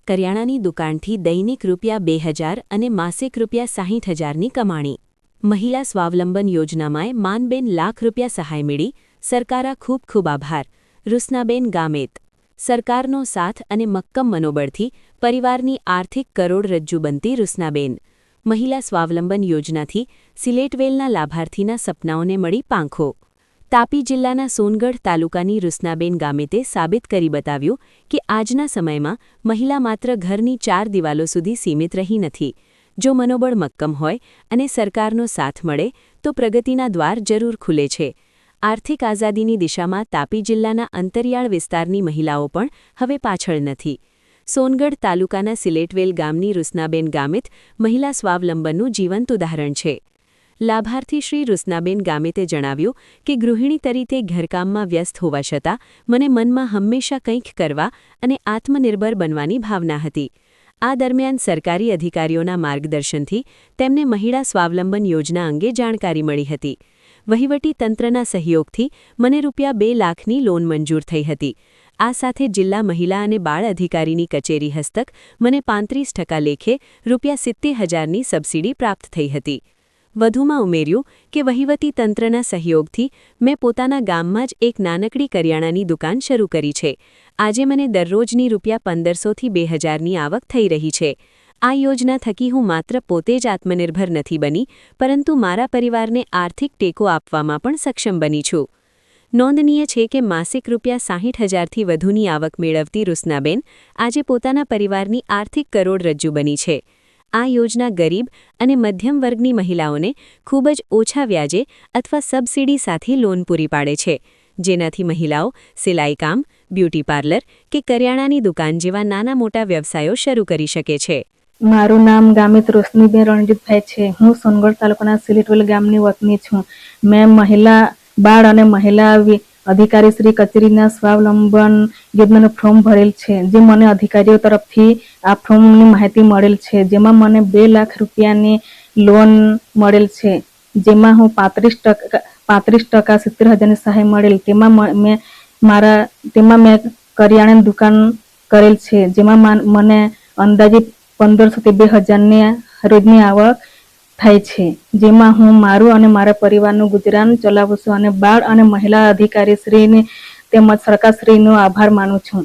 કરિયાણાની દુકાનથી દૈનિક ₹2,000 અને માસિક ₹60,000ની કમાણી। મહિલા સ્વાવલંબન યોજનામાં માનબેન ₹1,00,000 સહાય મળી। સરકારા ખૂબ ખૂબ આભાર। રૂસનાબેન ગામેત। સરકારનો સાથ અને મક્કમ મનોબળથી પરિવારની આર્થિક કરોડરજ્જુ બનતી રૂસનાબેન। મહિલા સ્વાવલંબન યોજનાથી સિલેટવેલના લાભાર્થીના સપનાઓને મળી પાંખો। તાપી જિલ્લાના સોનગઢ તાલુકાની રૂસનાબેન ગામેતે સાબિત કરી બતાવ્યું કે આજના સમયમાં મહિલા માત્ર ઘરની 4 દિવાલો સુધી સીમિત રહી નથી। જો મનોબળ મક્કમ હોય અને સરકારનો સાથ મળે તો પ્રગતિના દ્વાર જરૂર ખુલે છે। આર્થિક આઝાદીની દિશામાં તાપી જિલ્લાના અંતરિયાળ વિસ્તારની મહિલાઓ પણ હવે પાછળ નથી। સોનગઢ તાલુકાના સિલેટવેલ ગામની રૂસનાબેન ગામિત મહિલા સ્વાવલંબનનું જીવંત ઉદાહરણ છે। લાભાર્થી શ્રી રૂસનાબેન ગામિતે જણાવ્યું કે ગૃહિણી તરીકે ઘરકામમાં વ્યસ્ત હોવા છતાં મને મનમાં હંમેશા કંઈક કરવા અને આત્મનિર્ભર બનવાની ભાવના હતી। આ દરમિયાન સરકારી અધિકારીઓના માર્ગદર્શનથી તેમને મહિલા સ્વાવલંબન યોજના અંગે જાણકારી મળી હતી। વહીવટી તંત્રના સહયોગથી મને ₹2 લાખની લોન મંજૂર થઈ હતી। આ સાથે જિલ્લા મહિલા અને બાળ અધિકારીની કચેરી હસ્તક મને 35% લેખે ₹70,000ની સબસિડી પ્રાપ્ત થઈ હતી। વધુમાં ઉમેર્યું કે વહીવટી તંત્રના સહયોગથી મેં પોતાના ગામમાં જ એક નાનકડી કરિયાણાની દુકાન શરૂ કરી છે। આજે મને દરરોજની ₹1,500થી 2,000ની આવક થઈ રહી છે। આ યોજના થકી હું માત્ર પોતે જ આત્મનિર્ભર નથી બની પરંતુ મારા પરિવારને આર્થિક ટેકો આપવામાં પણ સક્ષમ બની છું। નોંધનીય છે કે માસિક ₹60,000થી વધુની આવક મેળવતી રૂસનાબેન આજે પોતાના પરિવારની આર્થિક કરોડરજ્જુ બની છે। આ યોજના ગરીબ અને મધ્યમ વર્ગની મહિલાઓને ખૂબ જ ઓછા વ્યાજે અથવા સબસિડી સાથે લોન પૂરી પાડે છે, જેનાથી મહિલાઓ સિલાઈ કામ, બ્યુટી પાર્લર કે કરિયાણાની દુકાન જેવા નાના મોટા વ્યવસાયો શરૂ કરી શકે છે। મારું નામ ગામિત રોશનીબેન રણજીતભાઈ છે। હું સોનગઢ તાલુકાના સિલેટવેલ ગામની વતની છું। મેં મહિલા બાળ અને મહિલા અધિકારી શ્રી કચેરીના સ્વાવલંબન યોજનાનું ફોર્મ ભરેલ છે, જે મને અધિકારીઓ તરફથી આ ફોર્મની માહિતી મળેલ છે, જેમાં મને ₹2 લાખ ની લોન મળેલ છે, જેમાં હું 35% 70,000ની સહાય મળેલ। તેમાં મેં કરિયાણાની દુકાન કરેલ છે, જેમાં મને અંદાજિત 1,500થી 2,000ની રોજની આવક થાય છે, જેમાં હું મારું અને મારા પરિવારનું ગુજરાન ચલાવું છું અને બાળ અને મહિલા અધિકારી શ્રીને તેમજ સરકારશ્રીનો આભાર માનું છું।